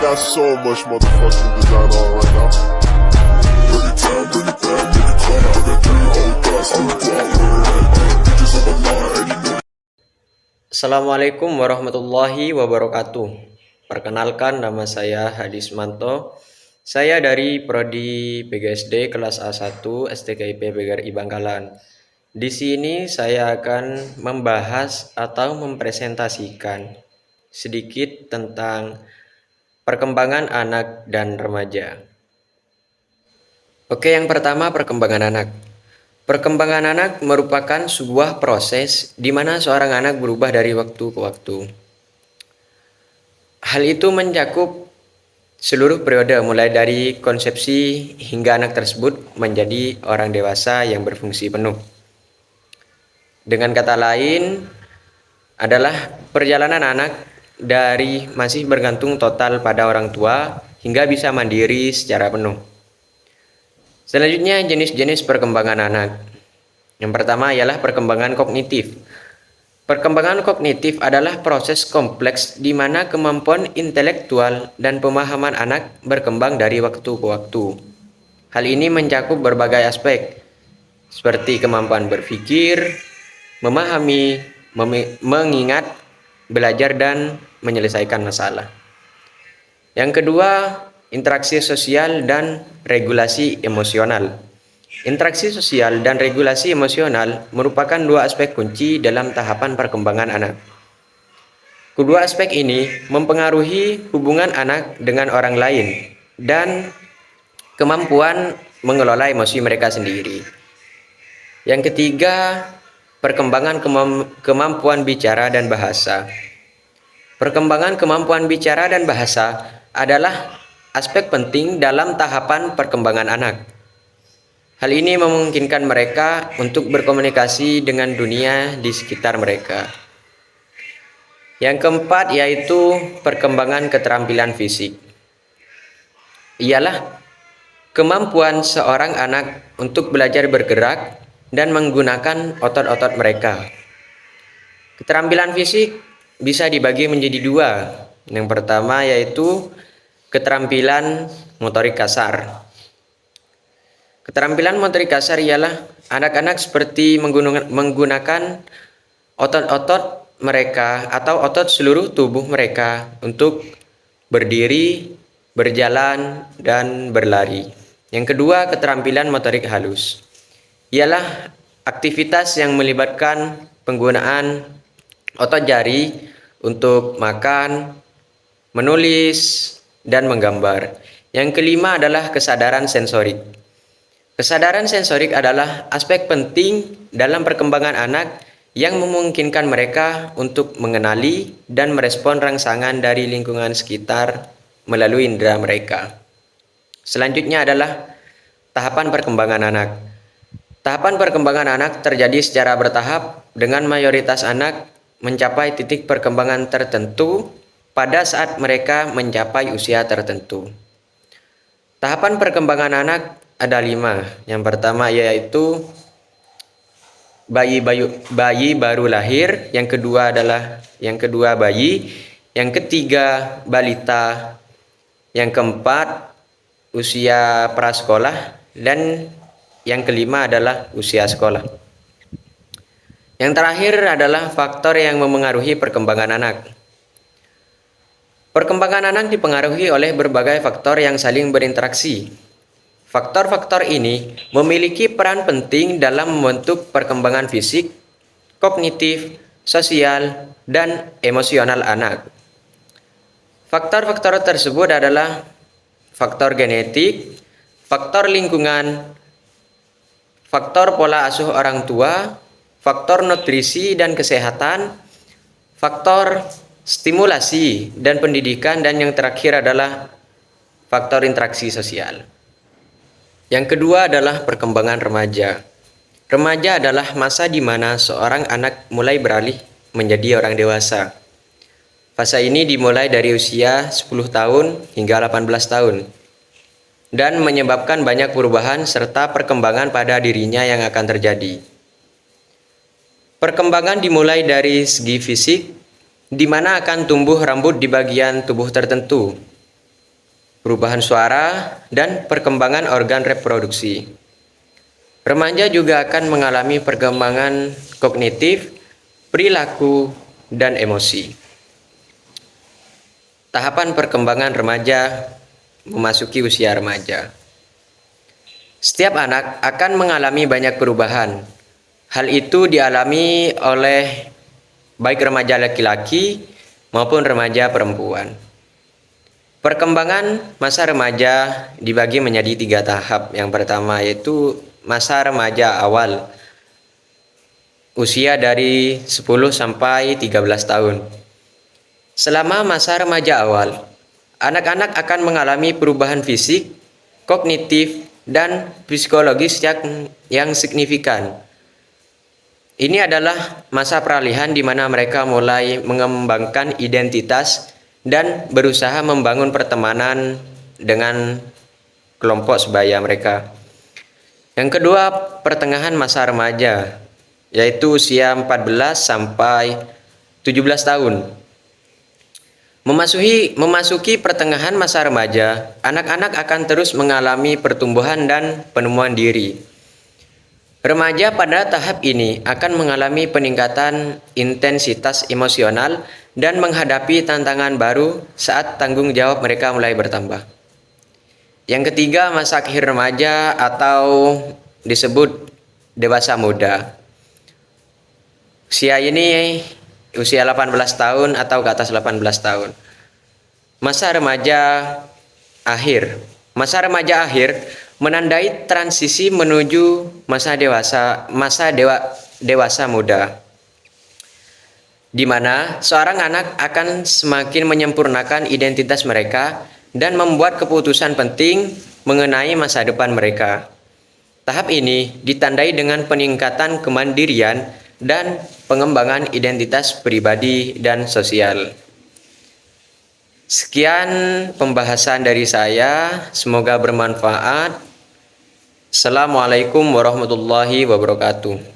got so much motherfucking design on right now. Bring it down, bring it down, make it clap. I got 3 old guys on the block, bitches on the line, and you know. Assalamualaikum warahmatullahi wabarakatuh. Perkenalkan, nama saya Hadismanto. Saya dari Prodi PGSD kelas A1 STKIP PGRI Bangkalan. Di sini saya akan membahas atau mempresentasikan sedikit tentang perkembangan anak dan remaja. Oke, yang pertama, perkembangan anak. Perkembangan anak merupakan sebuah proses di mana seorang anak berubah dari waktu ke waktu. Hal itu mencakup seluruh periode mulai dari konsepsi hingga anak tersebut menjadi orang dewasa yang berfungsi penuh. Dengan kata lain adalah perjalanan anak dari masih bergantung total pada orang tua hingga bisa mandiri secara penuh. Selanjutnya, jenis-jenis perkembangan anak. Yang pertama ialah perkembangan kognitif. Perkembangan kognitif adalah proses kompleks di mana kemampuan intelektual dan pemahaman anak berkembang dari waktu ke waktu. Hal ini mencakup berbagai aspek, seperti kemampuan berpikir, memahami, mengingat, belajar, dan menyelesaikan masalah. Yang kedua, interaksi sosial dan regulasi emosional. Interaksi sosial dan regulasi emosional merupakan dua aspek kunci dalam tahapan perkembangan anak. Kedua aspek ini mempengaruhi hubungan anak dengan orang lain dan kemampuan mengelola emosi mereka sendiri. Yang ketiga, perkembangan kemampuan bicara dan bahasa. Perkembangan kemampuan bicara dan bahasa adalah aspek penting dalam tahapan perkembangan anak. Hal ini memungkinkan mereka untuk berkomunikasi dengan dunia di sekitar mereka. Yang keempat yaitu perkembangan keterampilan fisik. Ialah kemampuan seorang anak untuk belajar bergerak dan menggunakan otot-otot mereka. Keterampilan fisik bisa dibagi menjadi dua. Yang pertama yaitu keterampilan motorik kasar. Keterampilan motorik kasar ialah anak-anak seperti menggunakan otot-otot mereka atau otot seluruh tubuh mereka untuk berdiri, berjalan, dan berlari. Yang kedua, keterampilan motorik halus. Ialah aktivitas yang melibatkan penggunaan otot jari untuk makan, menulis, dan menggambar. Yang kelima adalah kesadaran sensorik. Kesadaran sensorik adalah aspek penting dalam perkembangan anak yang memungkinkan mereka untuk mengenali dan merespon rangsangan dari lingkungan sekitar melalui indera mereka. Selanjutnya adalah tahapan perkembangan anak. Tahapan perkembangan anak terjadi secara bertahap dengan mayoritas anak mencapai titik perkembangan tertentu pada saat mereka mencapai usia tertentu. Tahapan perkembangan anak ada 5. Yang pertama yaitu bayi baru lahir, yang kedua bayi, yang ketiga balita, yang keempat usia prasekolah, dan yang kelima adalah usia sekolah. Yang terakhir adalah faktor yang memengaruhi perkembangan anak. Perkembangan anak dipengaruhi oleh berbagai faktor yang saling berinteraksi. Faktor-faktor ini memiliki peran penting dalam membentuk perkembangan fisik, kognitif, sosial, dan emosional anak. Faktor-faktor tersebut adalah faktor genetik, faktor lingkungan, faktor pola asuh orang tua, faktor nutrisi dan kesehatan, faktor stimulasi dan pendidikan, dan yang terakhir adalah faktor interaksi sosial. Yang kedua adalah perkembangan remaja. Remaja adalah masa di mana seorang anak mulai beralih menjadi orang dewasa. Fase ini dimulai dari usia 10 tahun hingga 18 tahun dan menyebabkan banyak perubahan serta perkembangan pada dirinya yang akan terjadi. Perkembangan dimulai dari segi fisik, di mana akan tumbuh rambut di bagian tubuh tertentu. perubahan suara, dan perkembangan organ reproduksi. Remaja juga akan mengalami perkembangan kognitif, perilaku, dan emosi. Tahapan perkembangan remaja memasuki usia remaja. Setiap anak akan mengalami banyak perubahan. Hal itu dialami oleh baik remaja laki-laki maupun remaja perempuan. Perkembangan masa remaja dibagi menjadi 3 tahap. Yang pertama yaitu masa remaja awal, usia dari 10 sampai 13 tahun. Selama masa remaja awal, anak-anak akan mengalami perubahan fisik, kognitif, dan psikologis yang signifikan. Ini adalah masa peralihan di mana mereka mulai mengembangkan identitas dan berusaha membangun pertemanan dengan kelompok sebaya mereka. Yang kedua, pertengahan masa remaja, yaitu usia 14 sampai 17 tahun. Memasuki pertengahan masa remaja, anak-anak akan terus mengalami pertumbuhan dan penemuan diri. Remaja pada tahap ini akan mengalami peningkatan intensitas emosional dan menghadapi tantangan baru saat tanggung jawab mereka mulai bertambah. Yang ketiga, masa akhir remaja atau disebut dewasa muda. Usia ini usia 18 tahun atau ke atas 18 tahun. Masa remaja akhir. Masa remaja akhir menandai transisi menuju masa dewasa muda, di mana seorang anak akan semakin menyempurnakan identitas mereka dan membuat keputusan penting mengenai masa depan mereka. Tahap ini ditandai dengan peningkatan kemandirian dan pengembangan identitas pribadi dan sosial. Sekian pembahasan dari saya, semoga bermanfaat. Assalamualaikum warahmatullahi wabarakatuh.